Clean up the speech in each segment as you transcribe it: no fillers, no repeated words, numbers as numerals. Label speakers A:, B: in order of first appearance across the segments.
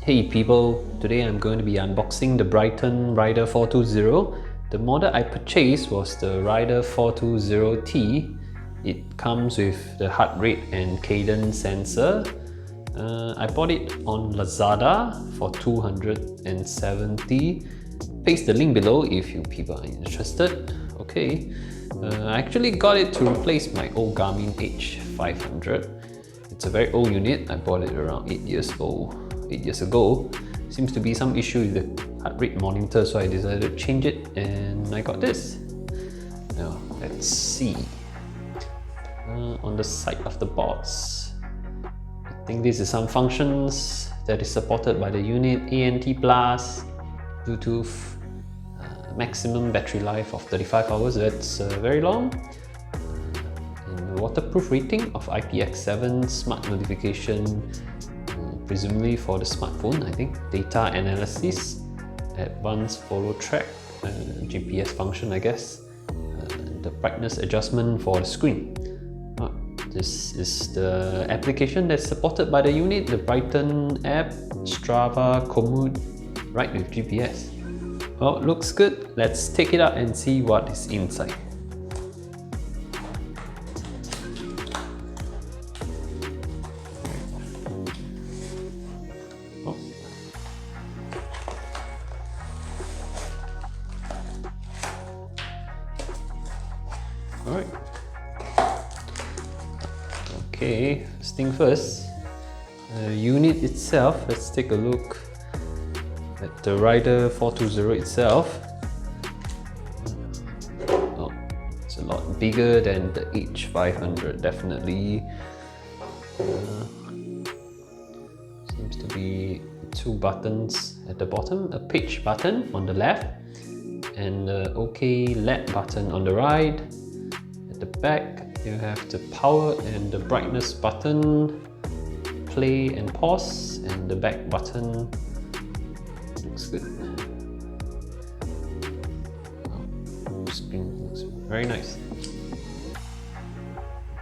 A: Hey people, today I'm going to be unboxing the Bryton Rider 420. The model I purchased was the Rider 420T. It comes with the heart rate and cadence sensor. I bought it on Lazada for $270. Paste the link below if you people are interested. Okay, I actually got it to replace my old Garmin H500. It's a very old unit. I bought it around 8 years ago. Seems to be some issue with the heart rate monitor, so I decided to change it and I got this. Now let's see. On the side of the box, I think this is some functions that is supported by the unit: ANT+, Bluetooth, maximum battery life of 35 hours, that's very long. And waterproof rating of IPX7, smart notification, presumably for the smartphone, I think. Data analysis, advanced follow track, GPS function, I guess. The brightness adjustment for the screen. This is the application that's supported by the unit, the Bryton app, Strava, Komoot, right with GPS. Well, looks good. Let's take it out and see what is inside. Alright. Okay, first thing first, the unit itself. Let's take a look at the Rider 420 itself. Oh, it's a lot bigger than the H500, definitely. Seems to be two buttons at the bottom, a page button on the left and the OK LED button on the right. At the back you have the power and the brightness button, play and pause, and the back button. Looks good. Oh, screen looks very nice.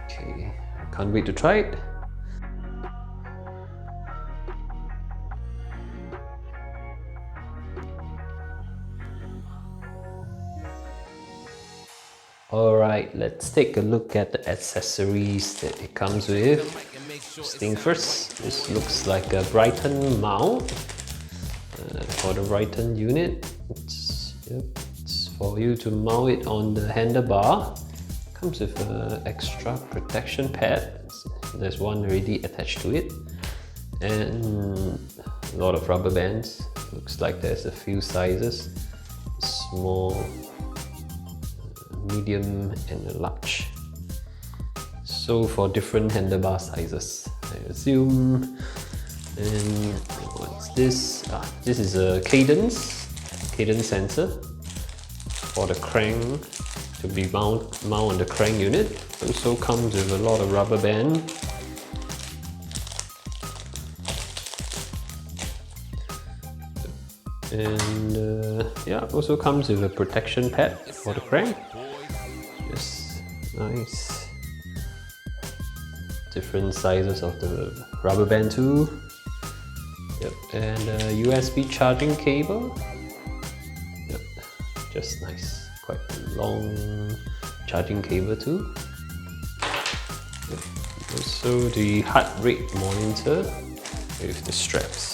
A: Okay, I can't wait to try it. Alright, let's take a look at the accessories that it comes with. First thing first, this looks like a Bryton mount for the Bryton unit. It's for you to mount it on the handlebar. Comes with an extra protection pad. There's one already attached to it. And a lot of rubber bands. Looks like there's a few sizes. Small, medium and a large. So for different handlebar sizes, I assume. And what's this? This is a cadence sensor for the crank to be mount on the crank unit. Also comes with a lot of rubber band. And yeah, also comes with a protection pad for the crank. Just nice. Different sizes of the rubber band too. Yep, and a USB charging cable. Yep, just nice. Quite a long charging cable too. Yep. Also the heart rate monitor with the straps.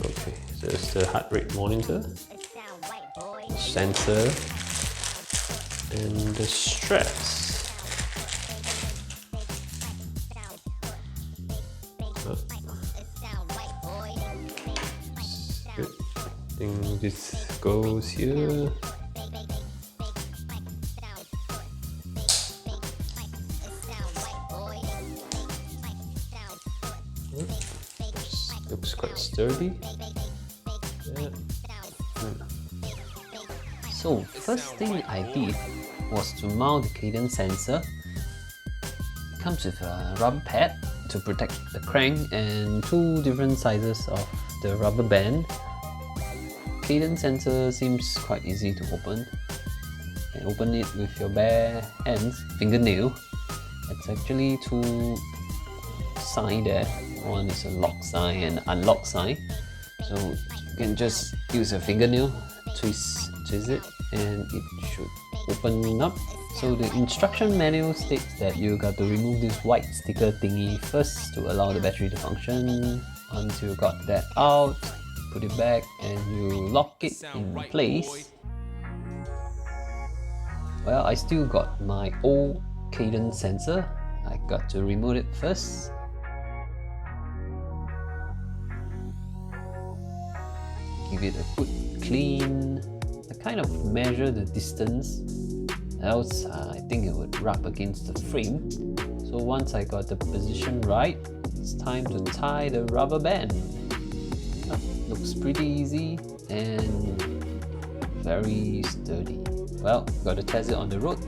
A: Okay, so it's the heart rate monitor, sensor, and the straps. Good. I think this goes here. Looks quite sturdy. Yeah. So first thing I did was to mount the cadence sensor. It comes with a rubber pad to protect the crank and two different sizes of the rubber band. Cadence sensor seems quite easy to open. You can open it with your bare hands, fingernail. It's actually two sign there. One is a lock sign and unlock sign. So you can just use your fingernail, twist it, and it should open up. So the instruction manual states that you got to remove this white sticker thingy first to allow the battery to function. Once you got that out, put it back and you lock it in place. Well, I still got my old Cadence sensor. I got to remove it first. Give it a good clean. I kind of measure the distance, else I think it would rub against the frame. So once I got the position right, it's time to tie the rubber band. Looks pretty easy and very sturdy. Well, got to test it on the road.